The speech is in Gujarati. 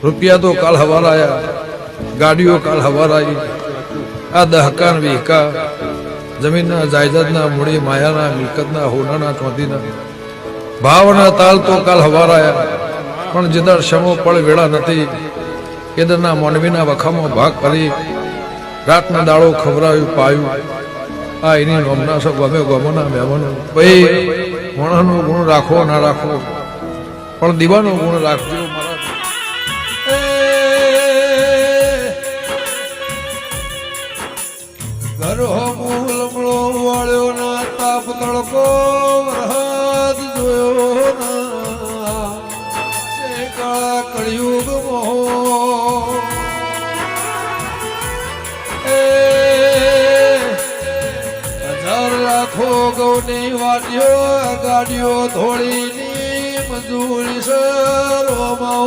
રૂપિયા તો કાલ હવાર આયા, ગાડીઓ કાલ હવાર આવી, આ દહકાન વિહકા જમીનના જાયદાદના મૂડી માયાના મિલકતના હોનાના ચોંધીના ભાવના તાલ તો કાલ હવાર આયા, પણ જેદાર શમો પળ વેળા નથી કેદરના મોનવીના વખામાં ભાગ કરી રાતના દાડો ખવરાયું પાયું. આ એની નોમના સૌ ગમે ગમોના મહેમાનો ભાઈ મોણાનો ગુણ રાખો ના રાખો પણ દીવાનો ગુણ રાખજો મારા. ઘરો મૂલમળો વાળ્યો ના તાપ તડકો વરસાદ જોયો ના કાળા કળિયુગ મોહ લાખો ગૌની વાટીઓ ગાડીઓ ધોળીની મજૂરી સર્વમાં